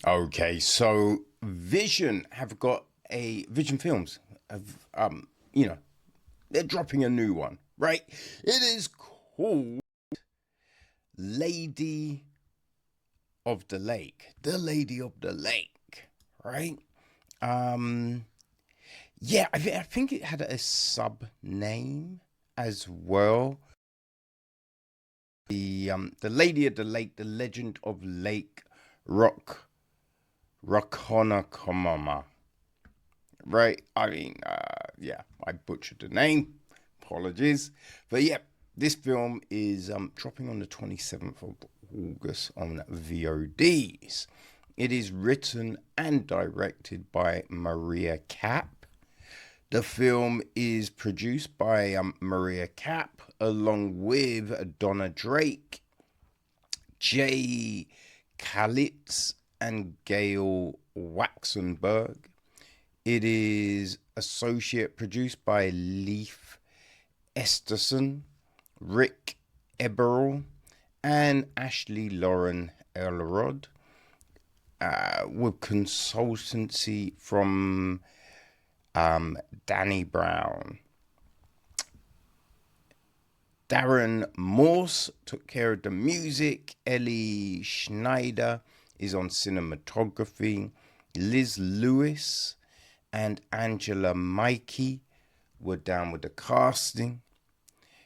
Okay, so Vision have got a Vision Films have you know, they're dropping a new one, right? It is called Lady of the Lake. The Lady of the Lake, right? Um yeah, I think it had a sub name as well. The Lady of the Lake, the Legend of Lake Ronkonkoma. Right? Yeah, I butchered the name. Apologies. But yeah, this film is dropping on the 27th of August on VODs. It is written and directed by Maria Capp. The film is produced by Maria Capp along with Donna Drake, Jay Kalitz, and Gail Waxenberg. It is associate produced by Leif Esterson, Rick Eberl, and Ashley Lauren Elrod, with consultancy from Danny Brown. Darren Morse took care of the music. Ellie Schneider is on cinematography. Liz Lewis and Angela Mikey were down with the casting.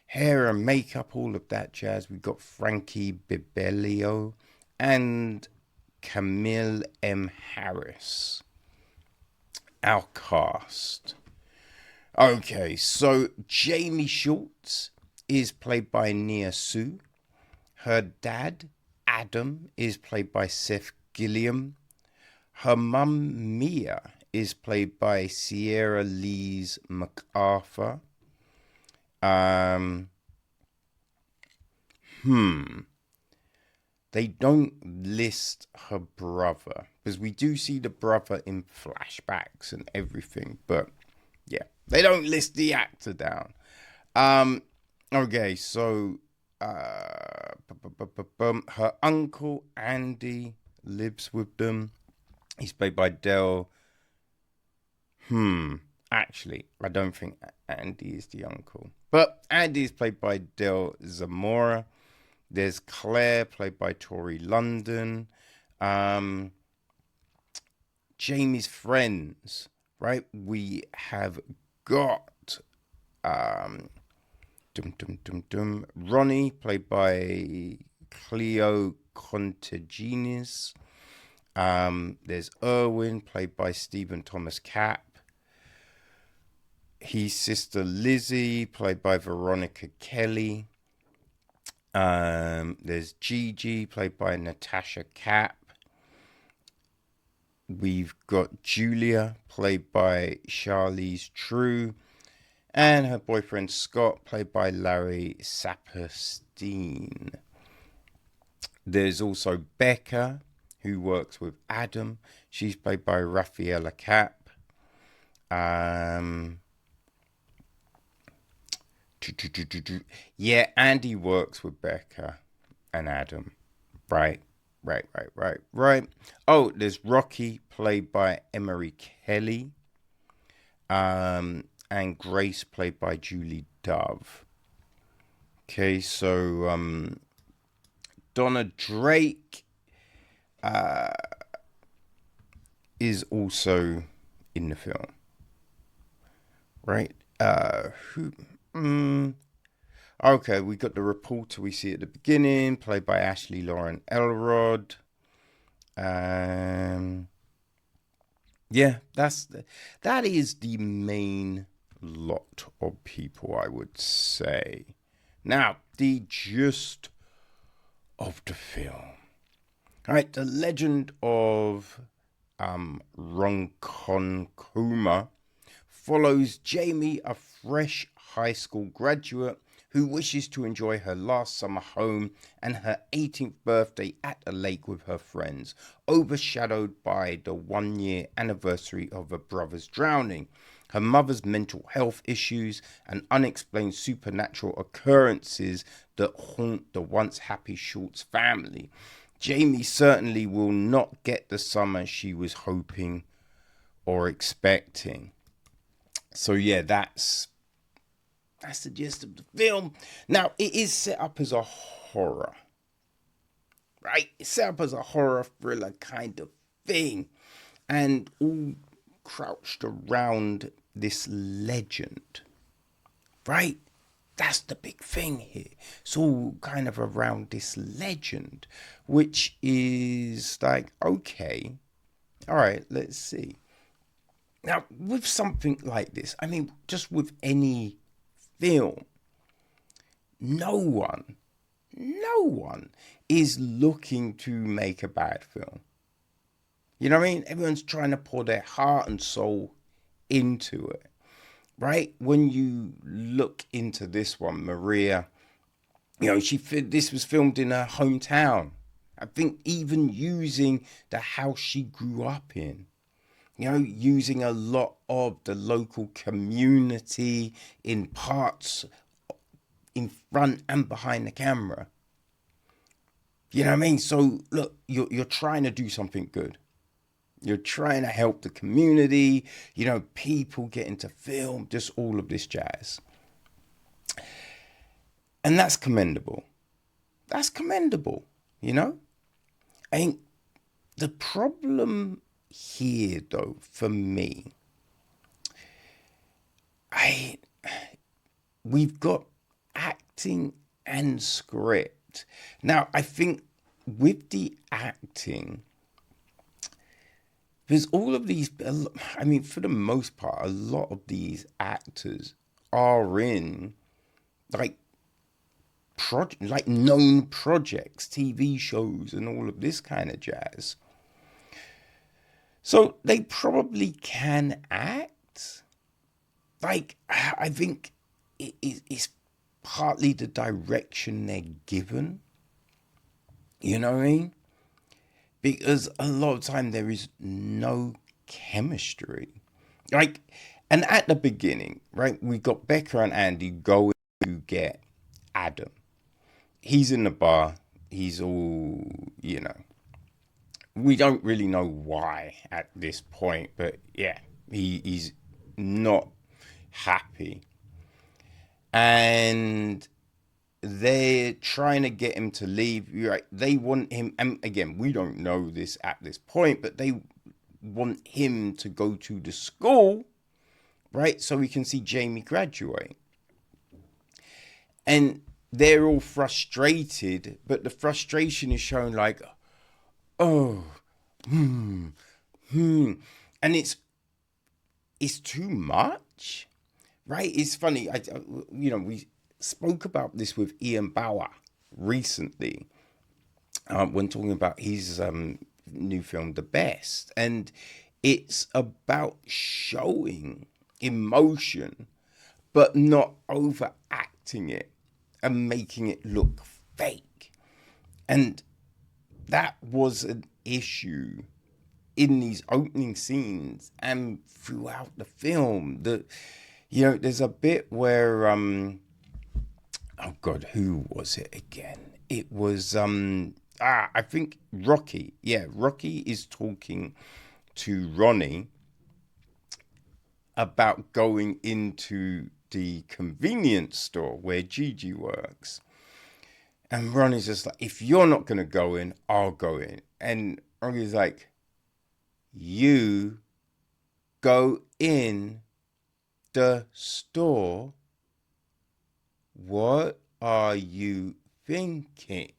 Hair and makeup, all of that jazz. We got Frankie Bibelio and Camille M. Harris. Our cast. Okay, so Jamie Schultz is played by Nia Sioux. Her dad, Adam, is played by Seth Gilliam. Her mum, Mia, is played by Sera-Lys MacArthur. They don't list her brother, because we do see the brother in flashbacks and everything, but yeah, they don't list the actor down. Okay, so her uncle Andy lives with them. He's played by Del. Actually, I don't think Andy is the uncle, but Andy is played by Del Zamora. There's Claire, played by Tori London. Jamie's friends, right? We have got Ronnie, played by Cleo Contaginis. There's Erwin, played by Stephen Thomas Capp. His sister Lizzie, played by Veronica Kelly. There's Gigi, played by Natasha Capp. We've got Julia, played by Charlize True. And her boyfriend Scott, played by Larry Saperstein. There's also Becca, who works with Adam. She's played by Raffaella Capp. Yeah, Andy works with Becca and Adam. Right. Oh, there's Rocky, played by Emery Kelly. And Grace, played by Julie Dove. Okay, so Donna Drake is also in the film. Right? Okay, we got the reporter we see at the beginning, played by Ashley Lauren Elrod. Yeah, that is the main lot of people, I would say. Now, the gist of the film. All right, the Legend of Ronkonkoma follows Jamie, a fresh high school graduate who wishes to enjoy her last summer home and her 18th birthday at a lake with her friends, overshadowed by the 1-year anniversary of her brother's drowning, her mother's mental health issues, and unexplained supernatural occurrences that haunt the once happy Schultz family. Jamie certainly will not get the summer she was hoping or expecting. So yeah, that's the gist of the film. Now, it is set up as a horror, right? It's set up as a horror thriller kind of thing, and all crouched around this legend, right? That's the big thing here. It's all kind of around this legend, which is like, okay, all right, let's see. Now, with something like this, I mean, just with any film, no one is looking to make a bad film. You know what I mean? Everyone's trying to pour their heart and soul into it, right? When you look into this one, Maria, this was filmed in her hometown. I think even using the house she grew up in, using a lot of the local community in parts in front and behind the camera. You know what I mean? So look, you're trying to do something good. You're trying to help the community, people get into film, just all of this jazz. And that's commendable. That's commendable, I think the problem here, though, for me, we've got acting and script. Now, I think with the acting, there's all of these, I mean, for the most part, a lot of these actors are in like known projects, TV shows, and all of this kind of jazz. So they probably can act. Like, I think it's partly the direction they're given. You know what I mean? Because a lot of time there is no chemistry. Like, and at the beginning, right, we got Becca and Andy going to get Adam. He's in the bar. He's all, we don't really know why at this point, but yeah, he's not happy. And they're trying to get him to leave. Right? They want him, and again, we don't know this at this point, but they want him to go to the school, right? So we can see Jamie graduate. And they're all frustrated, but the frustration is shown like, oh, and it's too much, right? It's funny. We spoke about this with Ian Bauer recently when talking about his new film, The Best, and it's about showing emotion, but not overacting it and making it look fake. And that was an issue in these opening scenes and throughout the film. There's a bit where oh God, who was it again? It was I think Rocky. Yeah, Rocky is talking to Ronnie about going into the convenience store where Gigi works. And Ronnie's just like, if you're not going to go in, I'll go in. And Ronnie's like, you go in the store? What are you thinking?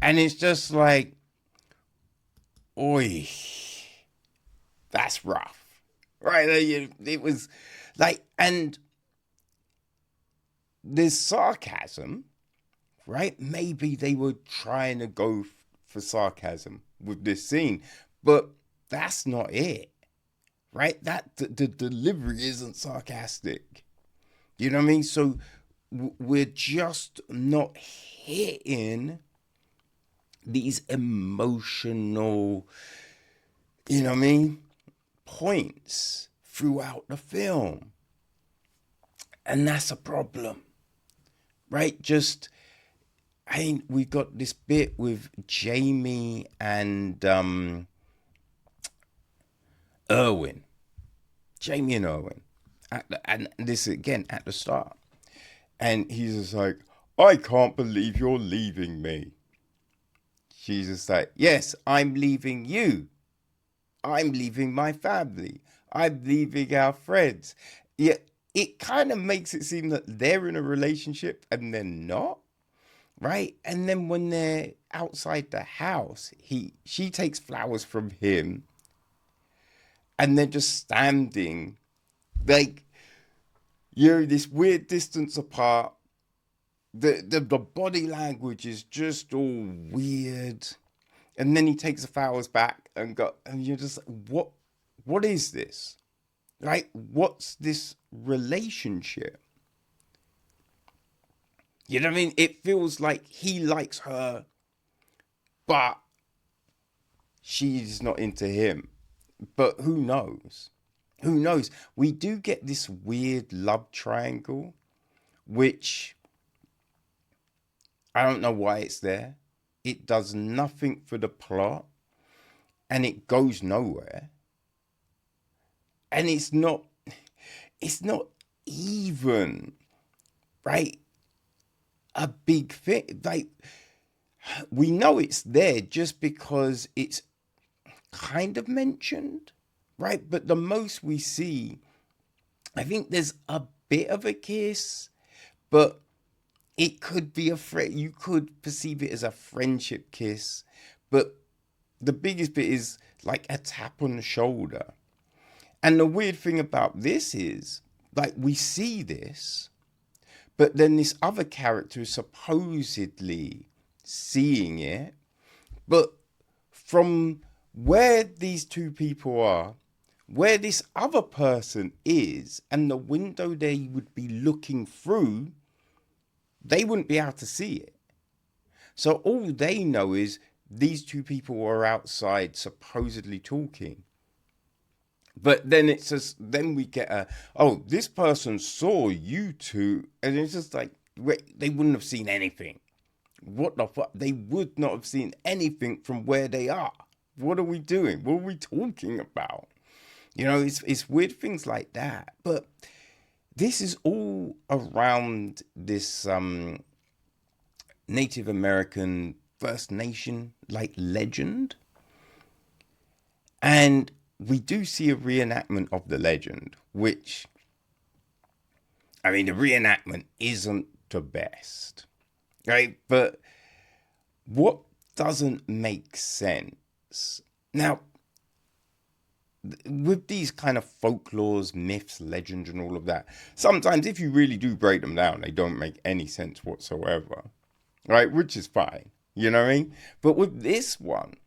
And it's just like, oi, that's rough. Right? It was like, and there's sarcasm, right? Maybe they were trying to go for sarcasm with this scene, but that's not it, right? The delivery isn't sarcastic. You know what I mean? So we're just not hitting these emotional, points throughout the film. And that's a problem, right? Just, I mean, we got this bit with Jamie and Irwin. Jamie and Irwin. And this again at the start. And he's just like, I can't believe you're leaving me. She's just like, yes, I'm leaving you. I'm leaving my family. I'm leaving our friends. Yeah, it kind of makes it seem that they're in a relationship and they're not, right? And then when they're outside the house, she takes flowers from him, and they're just standing, like, this weird distance apart. The body language is just all weird. And then he takes the flowers back and you're just like, what is this? Right? What's this relationship? You know what I mean? It feels like he likes her, but she's not into him. But who knows? Who knows? We do get this weird love triangle, which I don't know why it's there. It does nothing for the plot, and it goes nowhere. And it's not even, right, a big thing. Like, we know it's there just because it's kind of mentioned, right? But the most we see, I think there's a bit of a kiss, but it could be you could perceive it as a friendship kiss, but the biggest bit is like a tap on the shoulder. And the weird thing about this is, like, we see this, but then this other character is supposedly seeing it, but from where these two people are, where this other person is, and the window they would be looking through, they wouldn't be able to see it. So all they know is these two people are outside supposedly talking. But then it's just, then we get this person saw you two, and it's just like, wait, they wouldn't have seen anything. What the fuck? They would not have seen anything from where they are. What are we doing? What are we talking about? You know, it's weird things like that. But this is all around this Native American First Nation like legend. And we do see a reenactment of the legend, which, I mean, the reenactment isn't the best, right? But what doesn't make sense? Now, with these kind of folklores, myths, legends, and all of that, sometimes if you really do break them down, they don't make any sense whatsoever, right? Which is fine, you know what I mean? But with this one,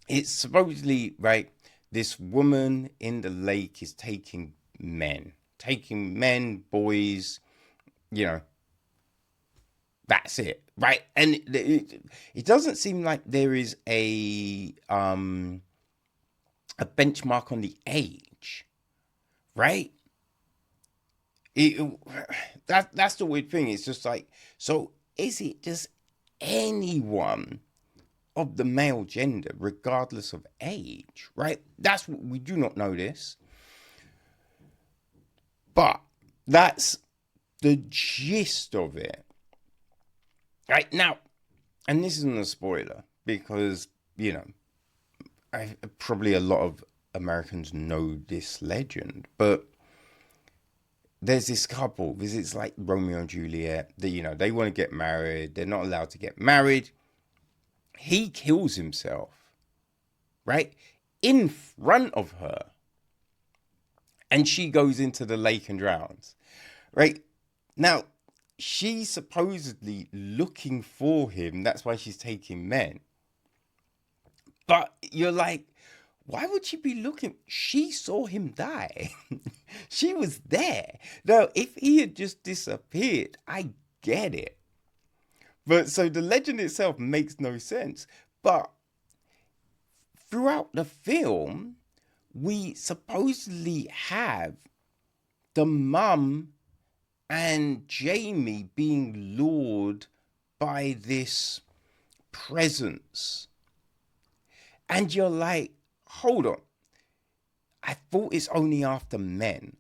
it's supposedly, right, this woman in the lake is taking men, boys, you know, that's it, right? And it doesn't seem like there is a benchmark on the age, right? That's the weird thing. It's just like, so is it just anyone of the male gender, regardless of age, right? That's what we do not know this. But that's the gist of it. Right now, and this isn't a spoiler because, you know, probably a lot of Americans know this legend, but there's this couple, because it's like Romeo and Juliet, that, you know, they want to get married, they're not allowed to get married. He kills himself, right, in front of her, and she goes into the lake and drowns, right? Now, she's supposedly looking for him, that's why she's taking men. But you're like, why would she be looking? She saw him die. She was there. Now, if he had just disappeared, I get it. But so the legend itself makes no sense. But throughout the film, we supposedly have the mum and Jamie being lured by this presence. And you're like, hold on. I thought it's only after men.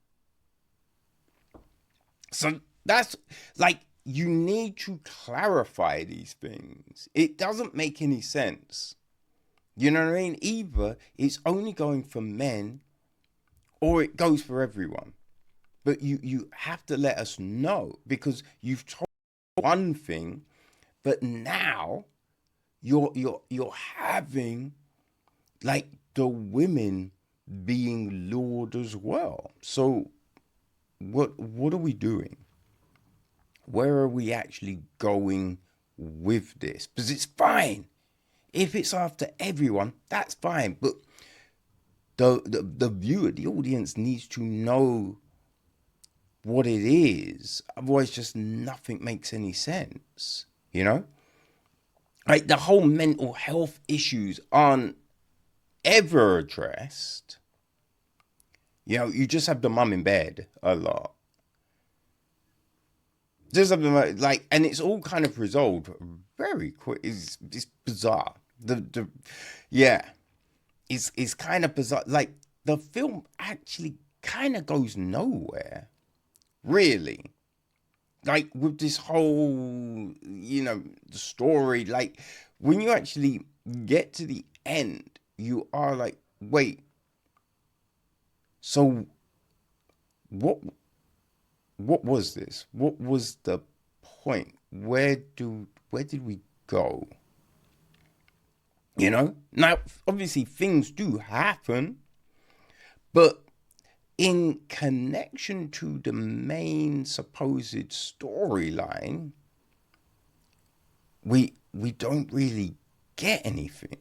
So that's like, you need to clarify these things. It doesn't make any sense. You know what I mean? Either it's only going for men or it goes for everyone. But you have to let us know, because you've told one thing, but now you're having like the women being lured as well. So what are we doing? Where are we actually going with this? Because it's fine. If it's after everyone, that's fine. But the viewer, the audience needs to know what it is. Otherwise, just nothing makes any sense. You know? Like, the whole mental health issues aren't ever addressed. You know, you just have the mum in bed a lot. Just something like, and it's all kind of resolved very quick. It's bizarre. Yeah, it's kind of bizarre. Like, the film actually kind of goes nowhere, really. Like, with this whole, the story. Like, when you actually get to the end, you are like, wait. So, what was this? What was the point? Where did we go? You know? Now, obviously things do happen, but in connection to the main supposed storyline, we don't really get anything.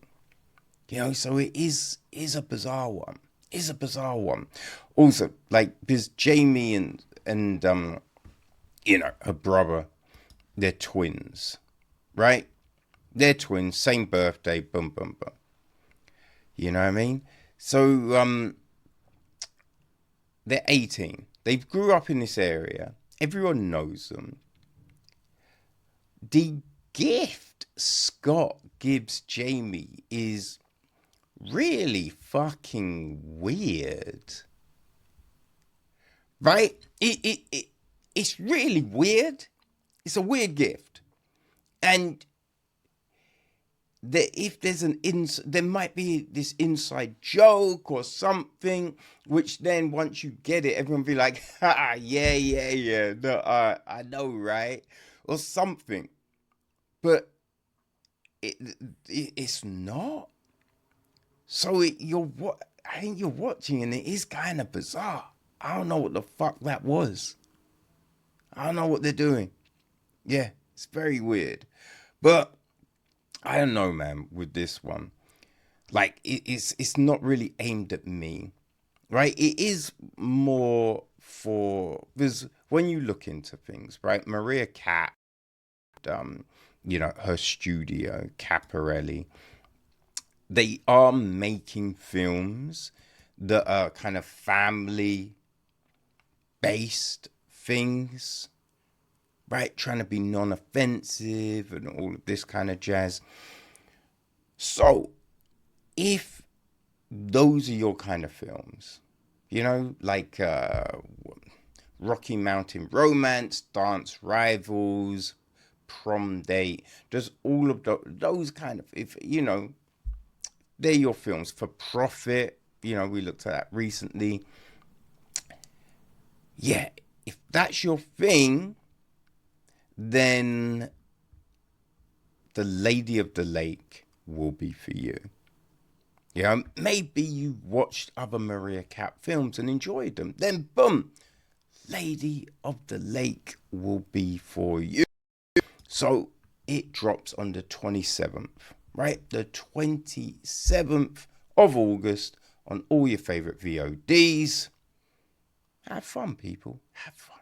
You know, so it is a bizarre one. Is a bizarre one. Also, like, because Jamie and her brother, they're twins, right? They're twins, same birthday, boom, boom, boom. You know what I mean? So, they're 18. They grew up in this area. Everyone knows them. The gift Scott gives Jamie is really fucking weird. Right? It's really weird. It's a weird gift. And if there's there might be this inside joke or something, which then once you get it, everyone will be like, yeah. No, I know, right? Or something. But it's not. So I think you're watching, and it is kind of bizarre. I don't know what the fuck that was. I don't know what they're doing. Yeah, it's very weird. But I don't know, man, with this one. Like, it's not really aimed at me, right? It is more because when you look into things, right? Maria Capp, her studio, Caparelli, they are making films that are kind of family based things, right? Trying to be non-offensive and all of this kind of jazz. So, if those are your kind of films, like Rocky Mountain Romance, Dance Rivals, Prom Date, just all of those kind of, they're your films. For Profit, we looked at that recently. Yeah, if that's your thing, then The Lady of the Lake will be for you. Maybe you watched other Maria Capp films and enjoyed them. Then, boom, Lady of the Lake will be for you. So, it drops on the 27th, right? The 27th of August on all your favorite VODs. Have fun, people. Have fun.